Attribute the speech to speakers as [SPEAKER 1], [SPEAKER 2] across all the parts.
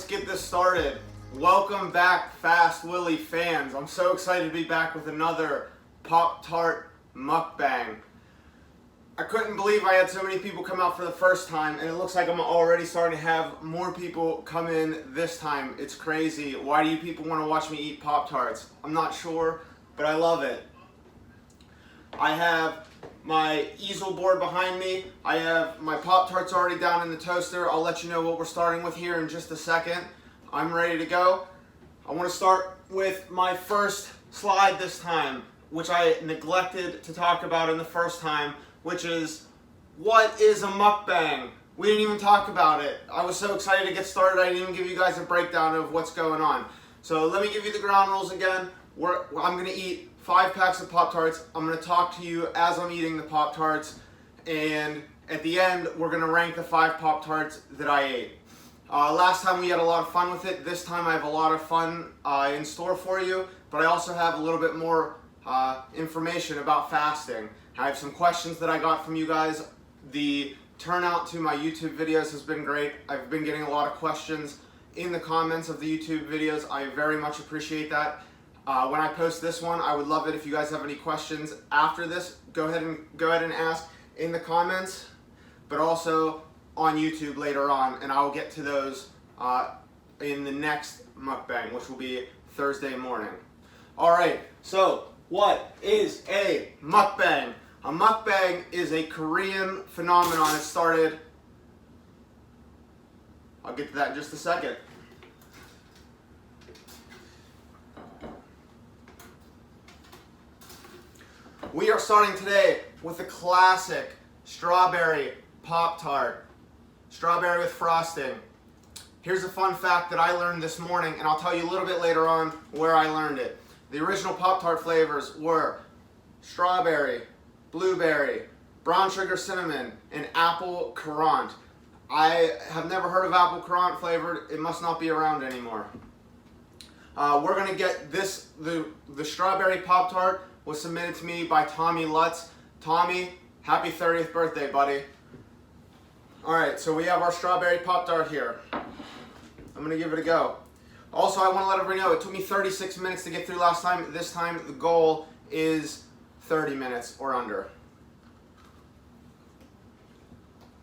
[SPEAKER 1] get this started. Welcome back, Fast Willie fans. I'm so excited to be back with another Pop-Tart Mukbang. I couldn't believe I had so many people come out for the first time, and it looks like I'm already starting to have more people come in this time. It's crazy. Why do you people want to watch me eat Pop-Tarts? I'm not sure, but I love it. I have my easel board behind me. I have my Pop-Tarts already down in the toaster. I'll let you know what we're starting with here in just a second. I'm ready to go. I want to start with my first slide this time, which I neglected to talk about in the first time, which is, what is a mukbang? We didn't even talk about it. I was so excited to get started, I didn't even give you guys a breakdown of what's going on. So let me give you the ground rules again. I'm going to eat 5 packs of Pop-Tarts. I'm going to talk to you as I'm eating the Pop-Tarts, and at the end, we're going to rank the 5 Pop-Tarts that I ate. Last time we had a lot of fun with it. This time I have a lot of fun in store for you, but I also have a little bit more information about fasting. I have some questions that I got from you guys. The turnout to my YouTube videos has been great. I've been getting a lot of questions in the comments of the YouTube videos. I very much appreciate that. When I post this one, I would love it if you guys have any questions after this. Go ahead and ask in the comments, but also on YouTube later on, and I will get to those in the next mukbang, which will be Thursday morning. All right, so what is a mukbang? A mukbang is a Korean phenomenon. It started, I'll get to that in just a second. We are starting today with a classic strawberry Pop-Tart. Strawberry with frosting. Here's a fun fact that I learned this morning, and I'll tell you a little bit later on where I learned it. The original Pop-Tart flavors were strawberry, blueberry, brown sugar cinnamon, and apple currant. I have never heard of apple currant flavored. It must not be around anymore. We're going to get this, the strawberry Pop-Tart was submitted to me by Tommy Lutz. Tommy, happy 30th birthday, buddy. Alright, so we have our strawberry Pop-Tart here. I'm going to give it a go. Also, I want to let everybody know, it took me 36 minutes to get through last time. This time, the goal is 30 minutes or under.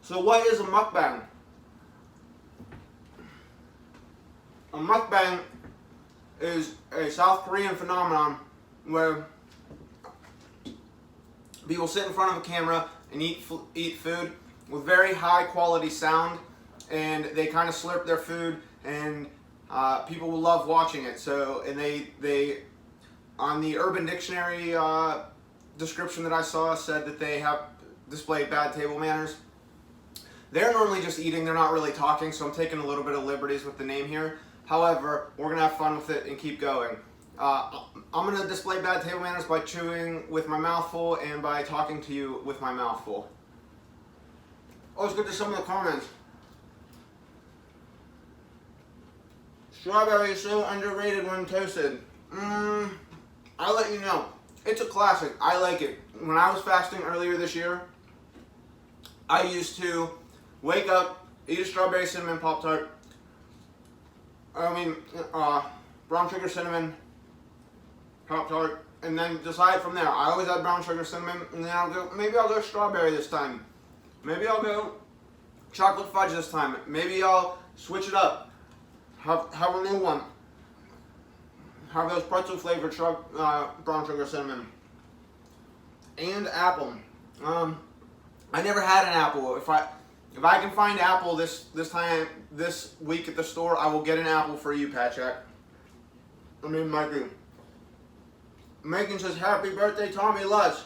[SPEAKER 1] So what is a mukbang? A mukbang is a South Korean phenomenon where people sit in front of a camera and eat food with very high quality sound, and they kind of slurp their food, and people will love watching it. So, and they on the Urban Dictionary description that I saw said that they have displayed bad table manners. They're normally just eating, they're not really talking, so I'm taking a little bit of liberties with the name here. However, we're going to have fun with it and keep going. I'm going to display bad table manners by chewing with my mouth full and by talking to you with my mouth full. Oh, let's get to some of the comments. Strawberry is so underrated when toasted. I'll let you know. It's a classic. I like it. When I was fasting earlier this year, I used to wake up, eat a strawberry cinnamon Pop-Tart. Brown sugar cinnamon Pop-Tart, and then decide from there. I always have brown sugar cinnamon, and then maybe I'll go strawberry this time. Maybe I'll go chocolate fudge this time. Maybe I'll switch it up. Have a new one. Have those pretzel flavored brown sugar cinnamon. And apple. I never had an apple. If I can find apple this week at the store, I will get an apple for you, Patrick. Mikey. Megan says, happy birthday, Tommy Lutz.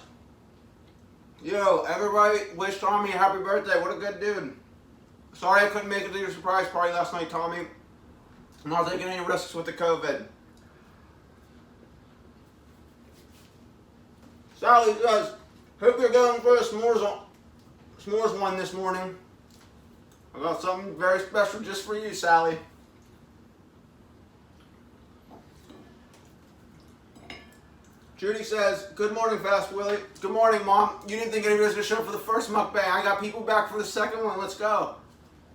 [SPEAKER 1] Yo, everybody wish Tommy a happy birthday. What a good dude. Sorry I couldn't make it to your surprise party last night, Tommy. I'm not taking any risks with the COVID. Sally says, hope you're going for a s'mores one this morning. I got something very special just for you, Sally. Judy says, good morning, Fast Willie. Good morning, Mom. You didn't think anybody was going to show up for the first mukbang. I got people back for the second one. Let's go.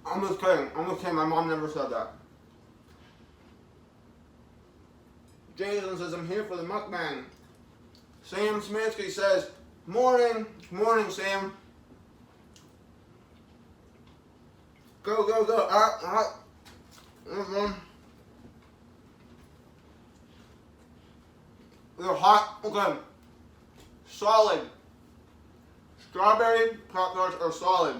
[SPEAKER 1] I'm just kidding. My mom never said that. Jason says, I'm here for the mukbang. Sam Sminsky says, morning. Morning, Sam. Go, go, go. They're hot. Okay. Solid. Strawberry Pop-Tarts are solid.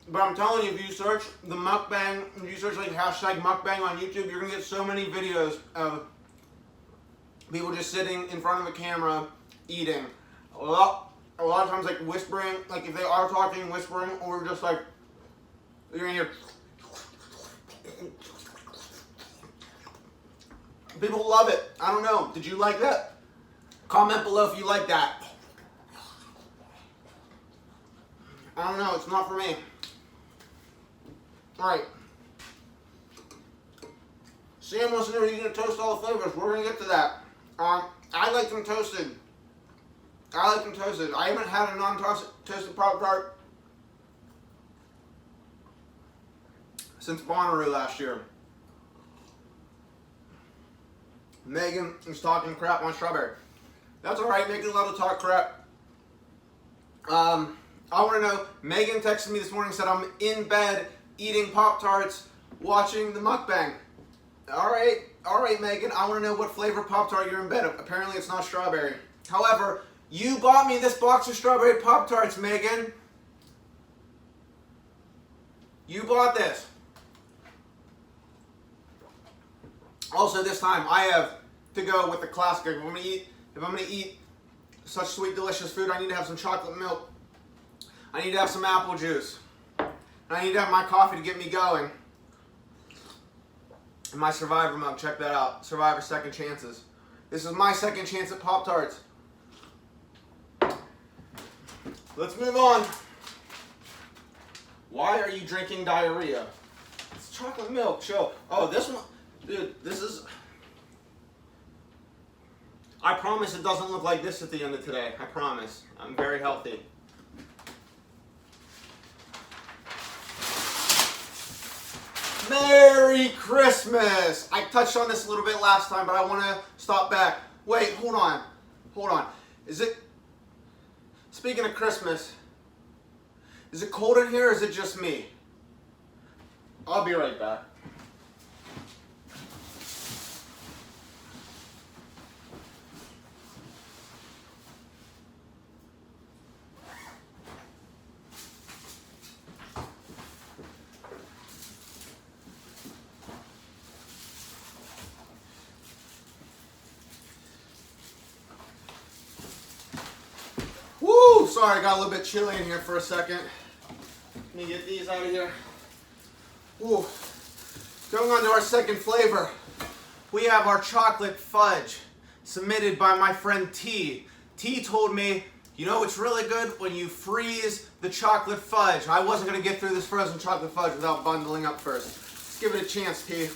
[SPEAKER 1] But I'm telling you, if you search the mukbang, if you search like hashtag mukbang on YouTube, you're gonna get so many videos of people just sitting in front of a camera eating. A lot of times like whispering, like if they are talking, whispering, or just like you're gonna hear. People love it. I don't know. Did you like that? Comment below if you like that. I don't know. It's not for me. All right. Sam wants to know, are you going to toast all the flavors? We're going to get to that. I like them toasted. I haven't had a non-toasted Pop-Tart since Bonnaroo last year. Megan is talking crap on strawberry. That's alright, Megan allowed to talk crap. I want to know, Megan texted me this morning and said I'm in bed eating Pop-Tarts, watching the mukbang. Alright, Megan, I want to know what flavor Pop-Tart you're in bed of. Apparently it's not strawberry. However, you bought me this box of strawberry Pop-Tarts, Megan. You bought this. Also, this time I have to go with the classic. If I'm gonna eat such sweet, delicious food, I need to have some chocolate milk. I need to have some apple juice. And I need to have my coffee to get me going. And my Survivor mug, check that out. Survivor Second Chances. This is my second chance at Pop-Tarts. Let's move on. Why are you drinking diarrhea? It's chocolate milk, chill. Oh, this one. Dude, this is... I promise it doesn't look like this at the end of today. I promise. I'm very healthy. Merry Christmas! I touched on this a little bit last time, but I want to stop back. Wait, hold on. Is it... Speaking of Christmas, is it cold in here or is it just me? I'll be right back. Sorry, I got a little bit chilly in here for a second. Let me get these out of here. Ooh. Going on to our second flavor. We have our chocolate fudge, submitted by my friend T. T told me, you know it's really good when you freeze the chocolate fudge. I wasn't going to get through this frozen chocolate fudge without bundling up first. Let's give it a chance, T.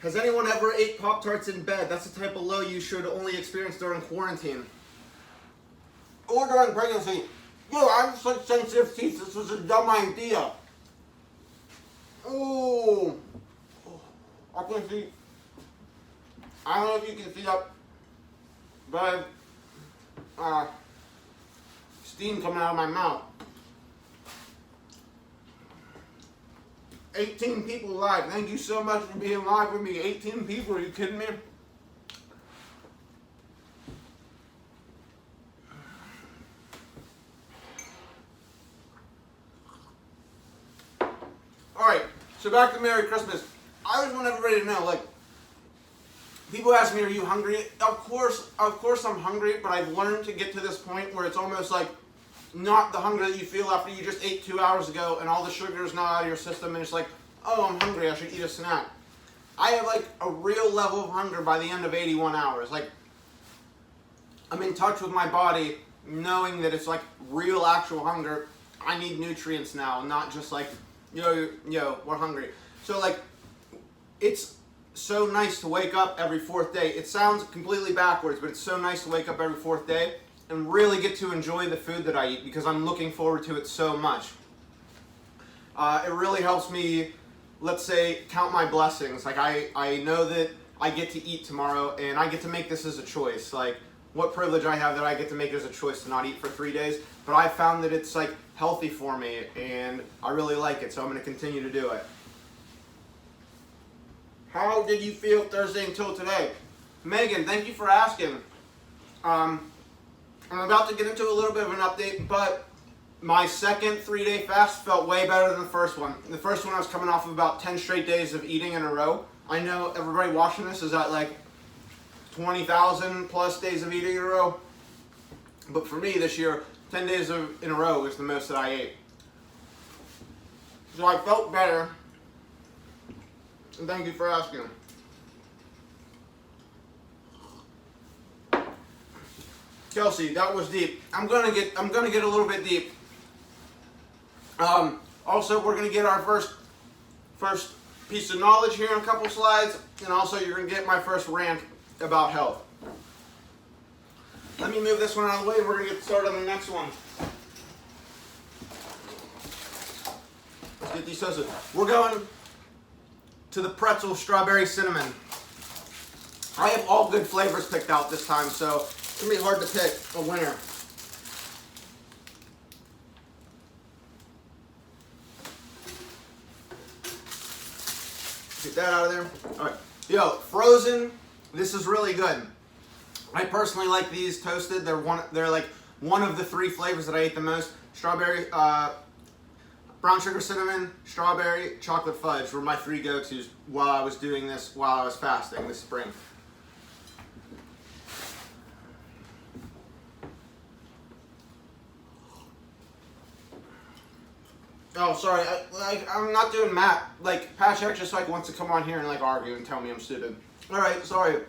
[SPEAKER 1] Has anyone ever ate Pop-Tarts in bed? That's the type of low you should only experience during quarantine. Or during pregnancy. Yo, I have such sensitive teeth. This was a dumb idea. Oh, I can see. I don't know if you can see up, but steam coming out of my mouth. 18 people live. Thank you so much for being live with me. 18 people, are you kidding me? Alright, so back to Merry Christmas. I just want everybody to know, like, people ask me, are you hungry? Of course I'm hungry, but I've learned to get to this point where it's almost like not the hunger that you feel after you just ate 2 hours ago and all the sugar is not out of your system and it's like, oh, I'm hungry, I should eat a snack. I have like a real level of hunger by the end of 81 hours. Like, I'm in touch with my body knowing that it's like real actual hunger. I need nutrients now, not just like, yo, we're hungry. So like, it's so nice to wake up every fourth day. It sounds completely backwards, but it's so nice to wake up every fourth day and really get to enjoy the food that I eat because I'm looking forward to it so much. It really helps me, let's say, count my blessings. Like I know that I get to eat tomorrow and I get to make this as a choice. Like what privilege I have that I get to make it as a choice to not eat for 3 days. But I found that it's like healthy for me and I really like it, so I'm going to continue to do it. How did you feel Thursday until today? Megan, thank you for asking. I'm about to get into a little bit of an update, but my second 3-day fast felt way better than the first one. The first one I was coming off of about 10 straight days of eating in a row. I know everybody watching this is at like 20,000 plus days of eating in a row. But for me this year, 10 days in a row is the most that I ate. So I felt better. And thank you for asking. Kelsey, that was deep. I'm gonna get a little bit deep. Also, we're gonna get our first piece of knowledge here in a couple slides, and also you're gonna get my first rant about health. Let me move this one out of the way, and we're gonna get started on the next one. Let's get these toasted. We're going to the pretzel strawberry cinnamon. I have all good flavors picked out this time, so it's gonna be hard to pick a winner. Get that out of there. All right, yo, frozen. This is really good. I personally like these toasted. They're like one of the 3 flavors that I ate the most. Strawberry, brown sugar cinnamon, strawberry, chocolate fudge were my 3 go-tos while I was doing this, while I was fasting this spring. Oh, sorry, I'm not doing Matt. Like, Patrick just like wants to come on here and like argue and tell me I'm stupid. All right, sorry.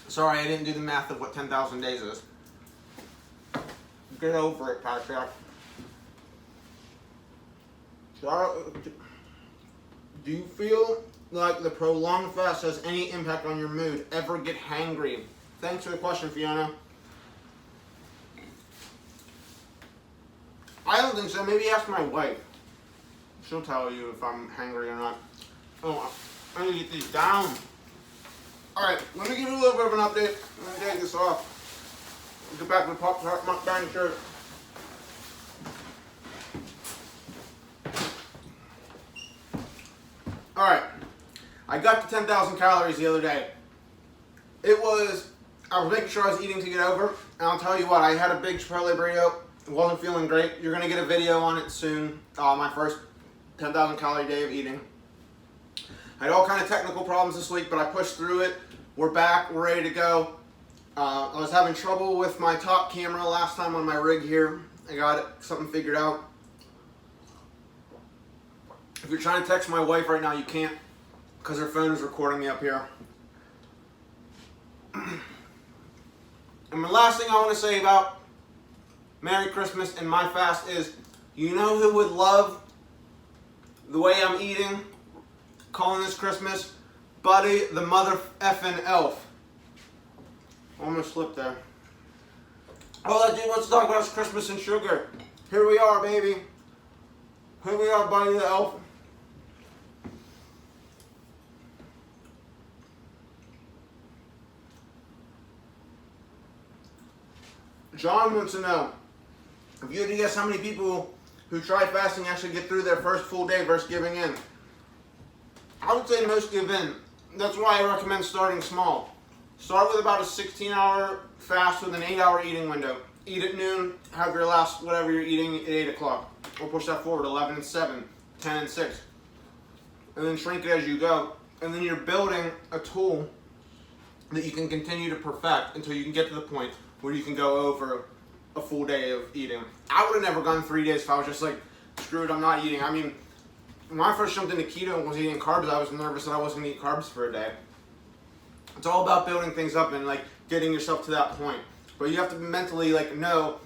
[SPEAKER 1] Sorry, I didn't do the math of what 10,000 days is. Get over it, Patrick. Do you feel like the prolonged fast has any impact on your mood? Ever get hangry? Thanks for the question, Fiona. I don't think so. Maybe ask my wife. She'll tell you if I'm hangry or not. Oh, I need to get these down. Alright, let me give you a little bit of an update. Let me take this off. Get back to the Poptart Mukbang shirt. Alright, I got to 10,000 calories the other day. I was making sure I was eating to get over, and I'll tell you what, I had a big Chipotle burrito. Wasn't feeling great. You're going to get a video on it soon. My first 10,000 calorie day of eating. I had all kind of technical problems this week, but I pushed through it. We're back. We're ready to go. I was having trouble with my top camera last time on my rig here. I got something figured out. If you're trying to text my wife right now, you can't because her phone is recording me up here. And the last thing I want to say about Merry Christmas and my fast is, you know who would love the way I'm eating, calling this Christmas? Buddy the mother effing elf. Almost slipped there. All that dude wants to talk about is Christmas and sugar. Here we are, baby. Here we are, Buddy the elf. John wants to know, if you had to guess how many people who try fasting actually get through their first full day versus giving in. I would say most give in. That's why I recommend starting small. Start with about a 16-hour fast with an 8-hour eating window. Eat at noon, have your last whatever you're eating at 8 o'clock. Or push that forward, 11 and 7, 10 and 6. And then shrink it as you go. And then you're building a tool that you can continue to perfect until you can get to the point where you can go over a full day of eating. I would have never gone 3 days if I was just like, screw it, I'm not eating. I mean, when I first jumped into keto and was eating carbs, I was nervous that I wasn't going to eat carbs for a day. It's all about building things up and like getting yourself to that point. But you have to mentally like know,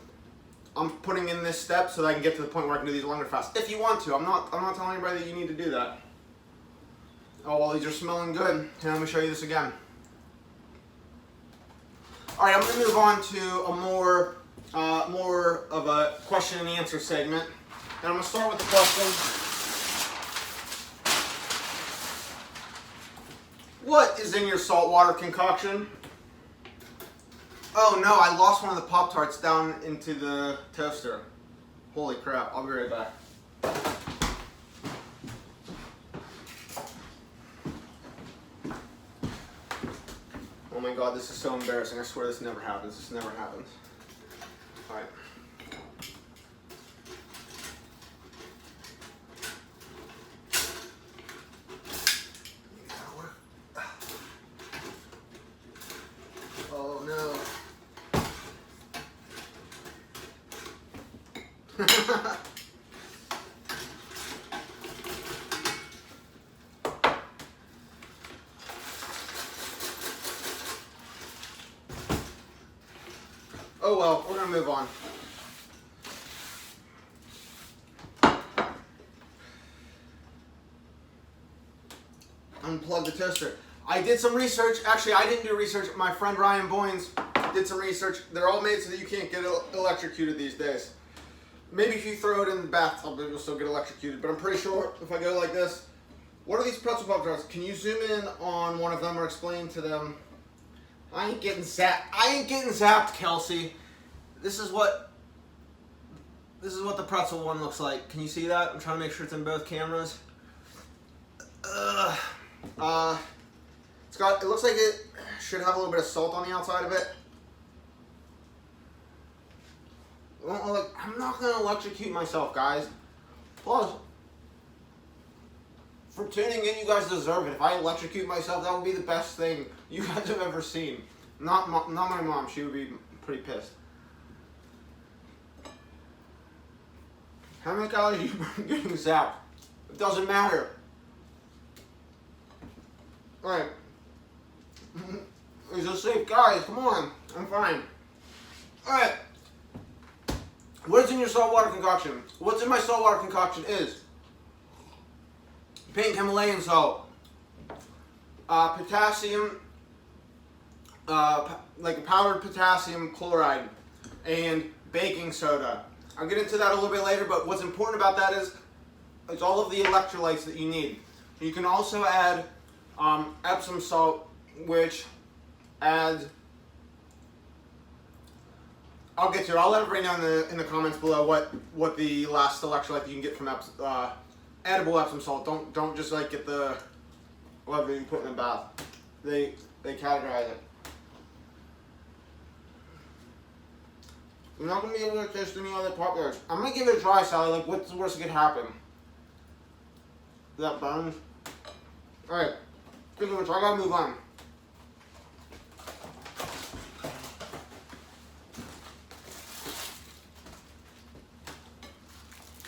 [SPEAKER 1] I'm putting in this step so that I can get to the point where I can do these longer fasts. If you want to, I'm not telling anybody that you need to do that. Oh, well, these are smelling good. Here, let me show you this again. All right, I'm going to move on to a more of a question and answer segment. And I'm going to start with the question. What is in your saltwater concoction? Oh no, I lost one of the Pop-Tarts down into the toaster. Holy crap, I'll be right back. Oh my god, this is so embarrassing. I swear this never happens. This never happens. Alright. Oh no. Oh well, we're gonna move on. Unplug the toaster. I did some research. Actually, I didn't do research. My friend Ryan Boynes did some research. They're all made so that you can't get electrocuted these days. Maybe if you throw it in the bathtub, you'll still get electrocuted. But I'm pretty sure if I go like this, what are these pretzel Pop-Tarts? Can you zoom in on one of them or explain to them? I ain't getting zapped, Kelsey. This is what the pretzel one looks like. Can you see that? I'm trying to make sure it's in both cameras. It looks like it should have a little bit of salt on the outside of it. I'm not gonna electrocute myself, guys. Plus, for tuning in, you guys deserve it. If I electrocute myself, that would be the best thing you guys have ever seen. Not my mom. She would be pretty pissed. How many calories are you getting zapped? It doesn't matter. Alright. Is this safe? Guys, come on. I'm fine. Alright. What's in your saltwater concoction? What's in my saltwater concoction is pink Himalayan salt, potassium, like a powdered potassium chloride, and baking soda. I'll get into that a little bit later, but what's important about that is it's all of the electrolytes that you need. You can also add Epsom salt, which adds, I'll get to it. I'll let everybody know in the comments below what the last electrolyte you can get from edible Epsom salt. Don't just like get the whatever you put in the bath. They categorize it. You're not gonna be able to taste any other Pop-Tarts. I'm gonna give it a try, Sally. Like, what's the worst that could happen? That burns. All right. Speaking of which, I gotta move on.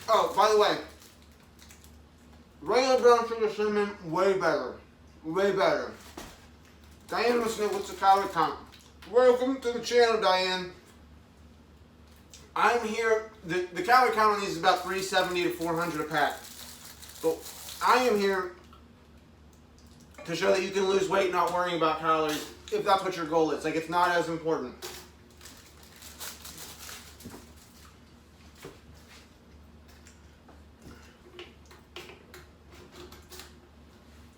[SPEAKER 1] Oh, by the way, regular brown sugar cinnamon, way better. Way better. Diane wants to know what's the calorie count. Welcome to the channel, Diane. I'm here, the calorie count on these is about 370 to 400 a pack. So I am here to show that you can lose weight not worrying about calories if that's what your goal is. Like, it's not as important.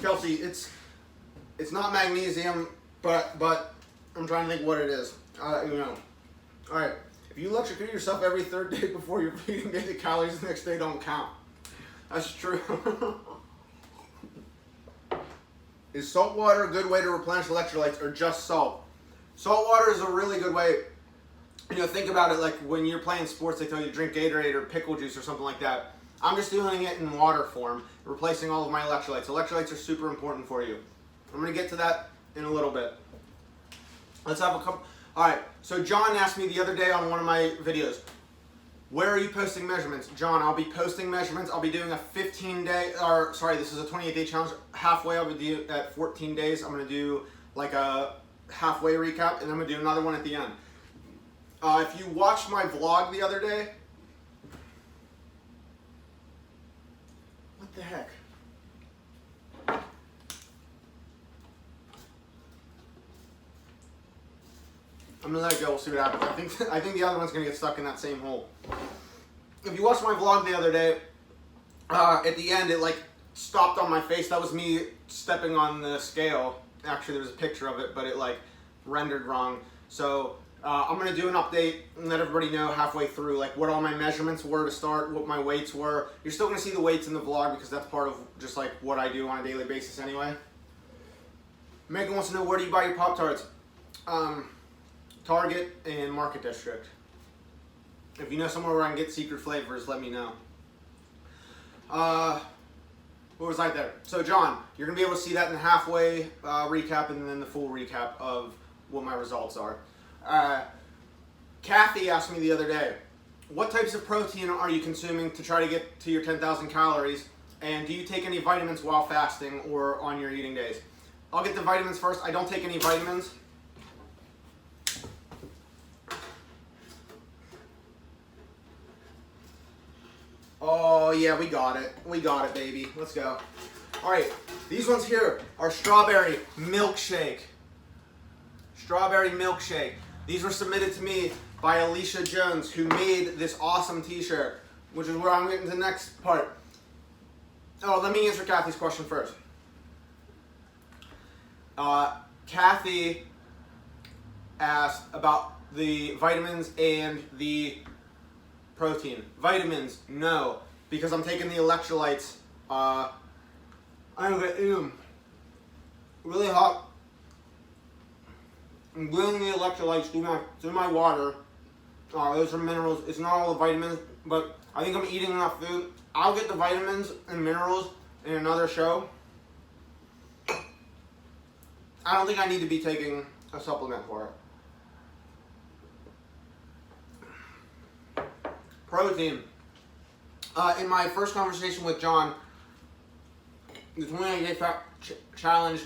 [SPEAKER 1] Kelsey, it's not magnesium, but I'm trying to think what it is. You know. All right. If you electrocute yourself every third day before you're feeding daily calories, the next day don't count. That's true. Is salt water a good way to replenish electrolytes or just salt? Salt water is a really good way. You know, think about it like when you're playing sports, they tell you to drink Gatorade or pickle juice or something like that. I'm just doing it in water form, replacing all of my electrolytes. Electrolytes are super important for you. I'm going to get to that in a little bit. Let's have a couple. All right, so John asked me the other day on one of my videos, where are you posting measurements? John, I'll be posting measurements. I'll be doing a 15-day, or sorry, this is a 28-day challenge. Halfway, I'll be doing at 14 days. I'm going to do like a halfway recap, and I'm going to do another one at the end. If you watched my vlog the other day, what the heck? I'm gonna let it go. We'll see what happens. I think the other one's gonna get stuck in that same hole. If you watched my vlog the other day, at the end it like stopped on my face. That was me stepping on the scale. Actually, there was a picture of it, but it like rendered wrong. So I'm gonna do an update and let everybody know halfway through like what all my measurements were to start, what my weights were. You're still gonna see the weights in the vlog because that's part of just like what I do on a daily basis anyway. Megan wants to know, where do you buy your Pop-Tarts? Target and Market District. If you know somewhere where I can get secret flavors, let me know. What was I there? So John, you're going to be able to see that in the halfway recap and then the full recap of what my results are. Kathy asked me the other day, what types of protein are you consuming to try to get to your 10,000 calories? And do you take any vitamins while fasting or on your eating days? I'll get the vitamins first. I don't take any vitamins. Oh yeah, we got it. We got it, baby. Let's go. All right, these ones here are strawberry milkshake. Strawberry milkshake. These were submitted to me by Alicia Jones, who made this awesome t-shirt, which is where I'm getting to the next part. Oh, let me answer Kathy's question first. Kathy asked about the vitamins and the protein. Vitamins, no, because I'm taking the electrolytes. I'm gonna eat them really hot. I'm gluing the electrolytes through my water. Those are minerals. It's not all the vitamins, but I think I'm eating enough food. I'll get the vitamins and minerals in another show. I don't think I need to be taking a supplement for it. Protein. In my first conversation with John, the 28 Day Fat Challenge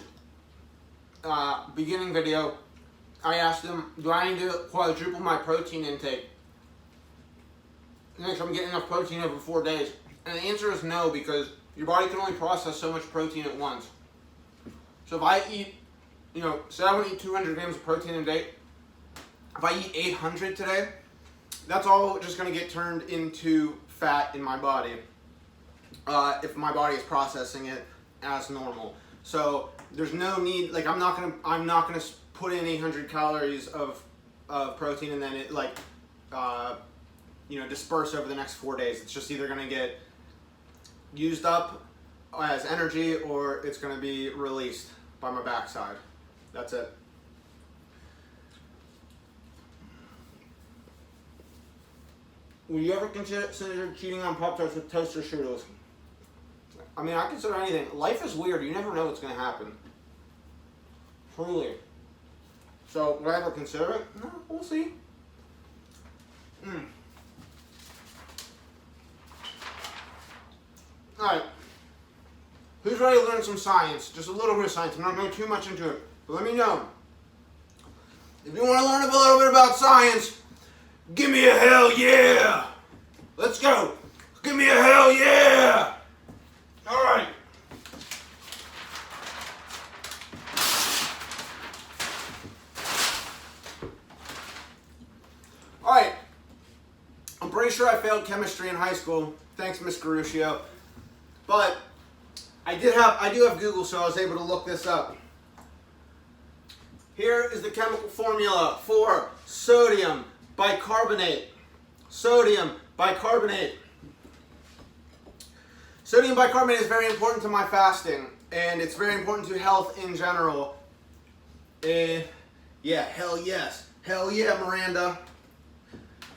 [SPEAKER 1] beginning video, I asked him, do I need to quadruple my protein intake? Next, I'm getting enough protein over 4 days. And the answer is no, because your body can only process so much protein at once. So if I eat, say I want to eat 200 grams of protein a day, if I eat 800 today, that's all just going to get turned into fat in my body if my body is processing it as normal. So there's no need, like I'm not gonna put in 800 calories of protein and then it disperse over the next 4 days. It's just either gonna get used up as energy or it's gonna be released by my backside. That's it. Will you ever consider cheating on Pop-Tarts with toaster strudels? I mean, I consider anything. Life is weird. You never know what's going to happen. Truly. So, would I ever consider it? No, we'll see. Alright. Who's ready to learn some science? Just a little bit of science. I'm not going too much into it. But let me know. If you want to learn a little bit about science, give me a hell yeah! Let's go! Give me a hell yeah! Alright. Alright. I'm pretty sure I failed chemistry in high school. Thanks, Miss Garuccio. But I do have Google, so I was able to look this up. Here is the chemical formula for sodium bicarbonate. Sodium bicarbonate. Sodium bicarbonate is very important to my fasting, and it's very important to health in general. Yeah, hell yes. Hell yeah, Miranda.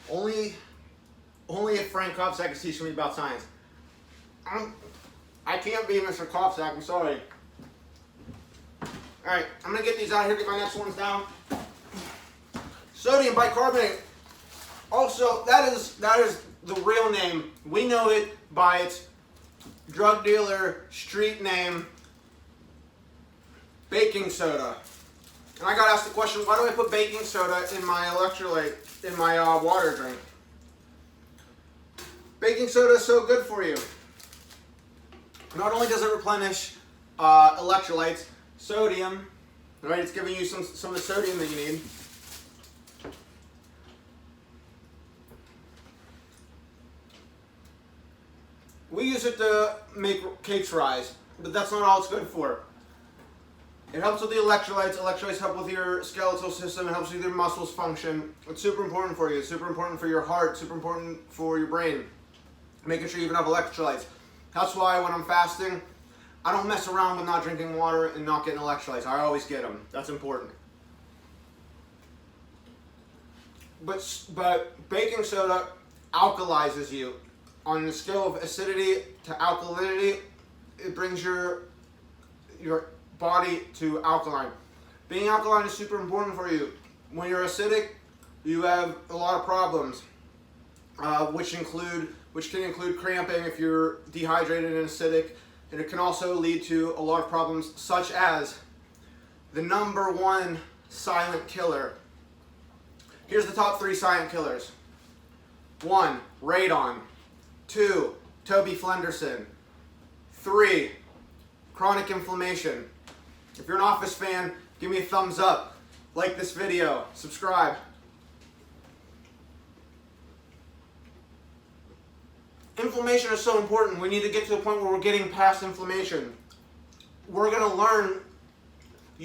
[SPEAKER 1] Only if Frank Kopsack is teaching me about science. I can't be Mr. Kopsack, I'm sorry. Alright, I'm going to get these out here, get my next ones down. Sodium bicarbonate. Also, that is the real name. We know it by its drug dealer street name, baking soda. And I got asked the question, why do I put baking soda in my electrolyte, in my water drink? Baking soda is so good for you. Not only does it replenish electrolytes, sodium, right? It's giving you some of the sodium that you need. We use it to make cakes rise, but that's not all it's good for. It helps with the electrolytes. Electrolytes help with your skeletal system. It helps with your muscles function. It's super important for you. It's super important for your heart. Super important for your brain. Making sure you even have electrolytes. That's why when I'm fasting, I don't mess around with not drinking water and not getting electrolytes. I always get them. That's important. But baking soda alkalizes you. On the scale of acidity to alkalinity, it brings your body to alkaline. Being alkaline is super important for you. When you're acidic, you have a lot of problems, which can include cramping if you're dehydrated and acidic, and it can also lead to a lot of problems such as the #1 silent killer. Here's the top 3 silent killers. 1, radon. 2, Toby Flenderson. 3, chronic inflammation. If you're an Office fan, give me a thumbs up. Like this video. Subscribe. Inflammation is so important. We need to get to a point where we're getting past inflammation. We're going to learn. I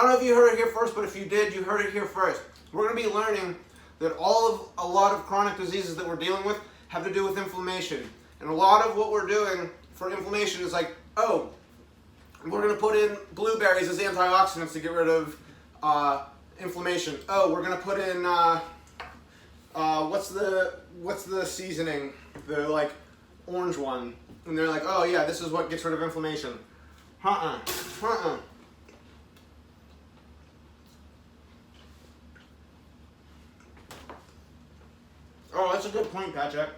[SPEAKER 1] don't know if you heard it here first, but if you did, you heard it here first. We're going to be learning that a lot of chronic diseases that we're dealing with have to do with inflammation. And a lot of what we're doing for inflammation is like, oh, we're going to put in blueberries as antioxidants to get rid of inflammation. Oh, we're going to put in what's the seasoning? The like orange one. And they're like, oh yeah, this is what gets rid of inflammation. Oh, that's a good point, Patrick.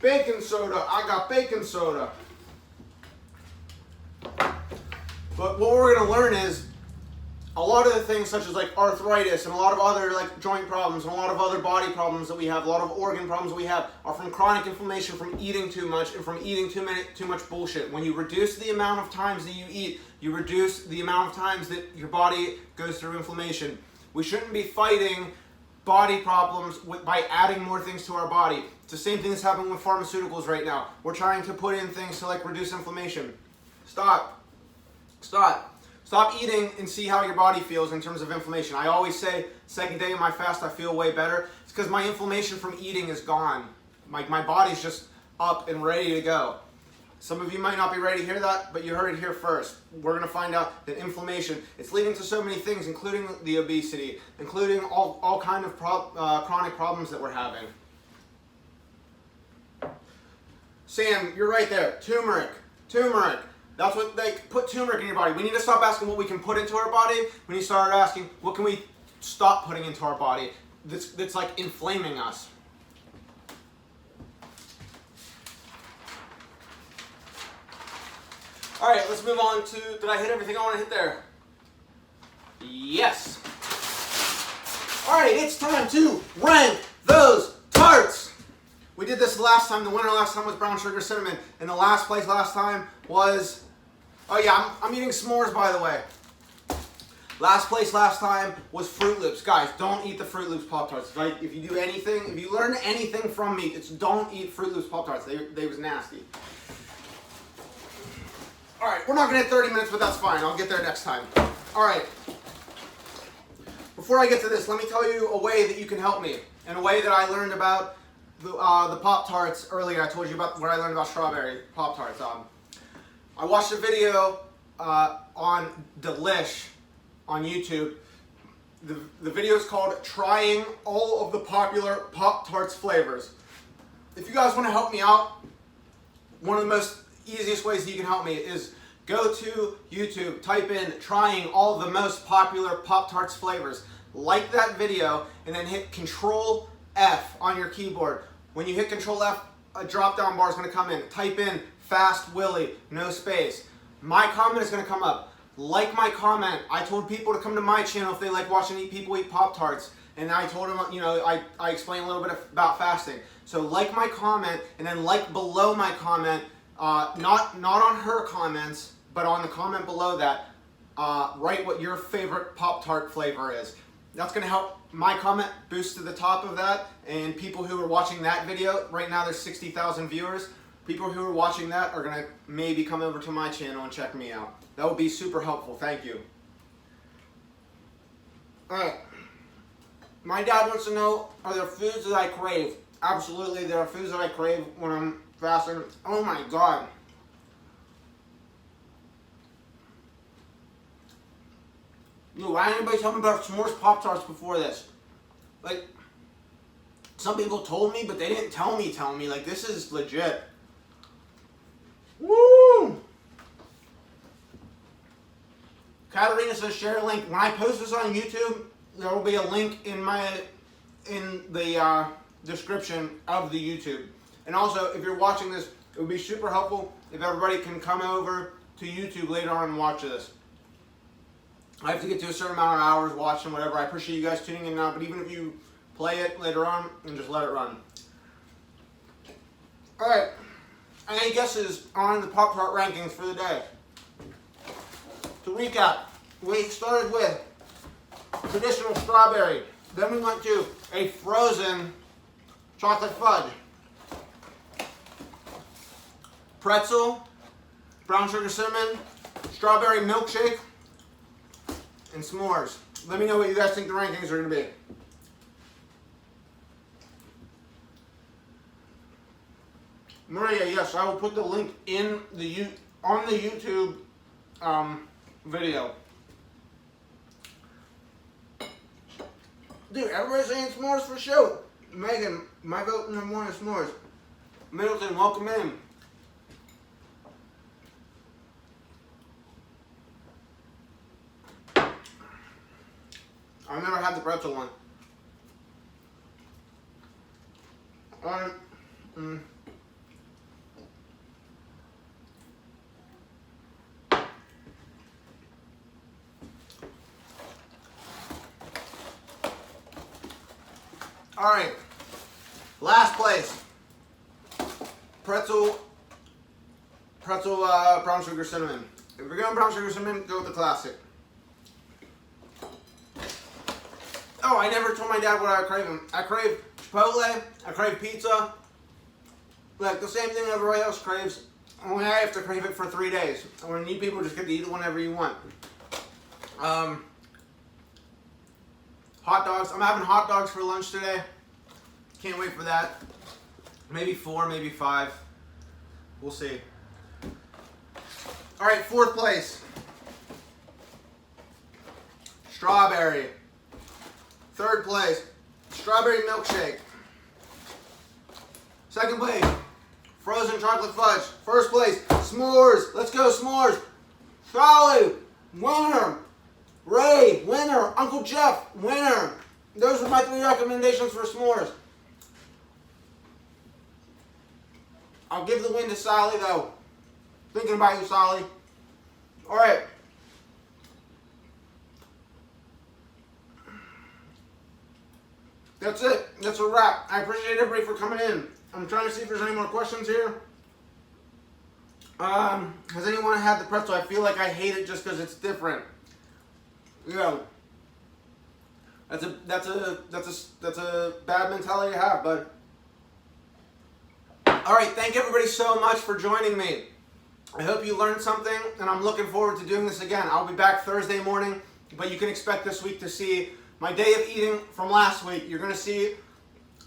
[SPEAKER 1] Baking soda. I got baking soda. But what we're going to learn is a lot of the things such as like arthritis and a lot of other like joint problems and a lot of other body problems that we have, a lot of organ problems that we have are from chronic inflammation, from eating too much and from eating too much bullshit. When you reduce the amount of times that you eat, you reduce the amount of times that your body goes through inflammation. We shouldn't be fighting body problems by adding more things to our body. It's the same thing that's happening with pharmaceuticals right now. We're trying to put in things to like reduce inflammation. Stop eating and see how your body feels in terms of inflammation. I always say, second day of my fast, I feel way better. It's because my inflammation from eating is gone. My body's just up and ready to go. Some of you might not be ready to hear that, but you heard it here first. We're going to find out that inflammation, it's leading to so many things, including the obesity, including all kind of chronic problems that we're having. Sam, you're right there. Turmeric. That's what they put turmeric in your body. We need to stop asking what we can put into our body. We need to start asking what can we stop putting into our body that's like inflaming us. All right, let's move on to, did I hit everything I want to hit there? Yes. All right, it's time to rank those tarts. We did this last time. The winner last time was brown sugar cinnamon. And the last place last time was, oh yeah, I'm eating s'mores by the way. Last place last time was Fruit Loops. Guys, don't eat the Fruit Loops Pop-Tarts. Right? If you do anything, if you learn anything from me, it's don't eat Fruit Loops Pop-Tarts. They was nasty. All right, we're not gonna hit 30 minutes, but that's fine. I'll get there next time. All right. Before I get to this, let me tell you a way that you can help me, and a way that I learned about the Pop-Tarts earlier. I told you about what I learned about strawberry Pop-Tarts. I watched a video on Delish on YouTube. The video is called Trying All of the Popular Pop-Tarts Flavors. If you guys want to help me out, one of the most easiest ways that you can help me is go to YouTube, type in Trying All the Most Popular Pop-Tarts Flavors. Like that video, and then hit Control F on your keyboard. When you hit Control F, a drop-down bar is going to come in. Type in Fast Willy, no space. My comment is going to come up. Like my comment. I told people to come to my channel if they like watching people eat Pop-Tarts. And I told them, you know, I explained a little bit about fasting. So like my comment, and then like below my comment, not on her comments, but on the comment below that, write what your favorite Pop-Tart flavor is. That's going to help my comment boost to the top of that, and people who are watching that video, right now there's 60,000 viewers. People who are watching that are going to maybe come over to my channel and check me out. That would be super helpful. Thank you. Alright. My dad wants to know, are there foods that I crave? Absolutely, there are foods that I crave when I'm fasting. Oh my god. Dude, why didn't anybody tell me about s'mores Pop-Tarts before this? Like, some people told me, but they didn't tell me. Like, this is legit. Woo! Katarina says share a link. When I post this on YouTube, there will be a link in the description of the YouTube. And also, if you're watching this, it would be super helpful if everybody can come over to YouTube later on and watch this. I have to get to a certain amount of hours watching whatever. I appreciate you guys tuning in now, but even if you play it later on, and just let it run. Alright, any guesses on the Pop-Tart rankings for the day? To recap, we started with traditional strawberry. Then we went to a frozen chocolate fudge. Pretzel, brown sugar cinnamon, strawberry milkshake, and s'mores. Let me know what you guys think the rankings are going to be. Maria, yes, I will put the link in on the YouTube video. Dude, everybody's saying s'mores for show. Megan, my vote number one is s'mores. Middleton, welcome in. I've never had the pretzel one. Alright, last place. Pretzel, brown sugar cinnamon. If you're going brown sugar cinnamon, go with the classic. Oh, I never told my dad what I crave. I crave Chipotle, I crave pizza. Like the same thing everybody else craves, only I have to crave it for 3 days. When you people just get to eat it whenever you want. Hot dogs. I'm having hot dogs for lunch today. Can't wait for that. Maybe 4, maybe 5. We'll see. Alright, 4th place. Strawberry. 3rd place, strawberry milkshake. 2nd place, frozen chocolate fudge. 1st place, s'mores. Let's go, s'mores. Charlie, winner. Ray, winner. Uncle Jeff, winner. Those are my 3 recommendations for s'mores. I'll give the win to Sally, though. Thinking about you, Sally. All right. That's it. That's a wrap. I appreciate everybody for coming in. I'm trying to see if there's any more questions here. Has anyone had the pretzel? I feel like I hate it just because it's different. You know, that's a bad mentality to have, but. All right, thank everybody so much for joining me. I hope you learned something, and I'm looking forward to doing this again. I'll be back Thursday morning, but you can expect this week to see my day of eating from last week. You're going to see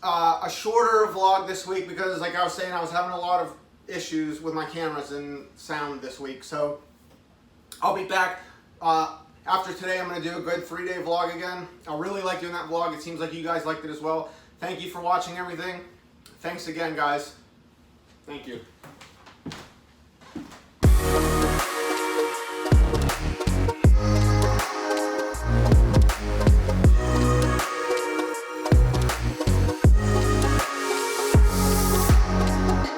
[SPEAKER 1] a shorter vlog this week because, like I was saying, I was having a lot of issues with my cameras and sound this week. So I'll be back after today. I'm going to do a good 3-day vlog again. I really like doing that vlog. It seems like you guys liked it as well. Thank you for watching everything. Thanks again, guys. Thank you.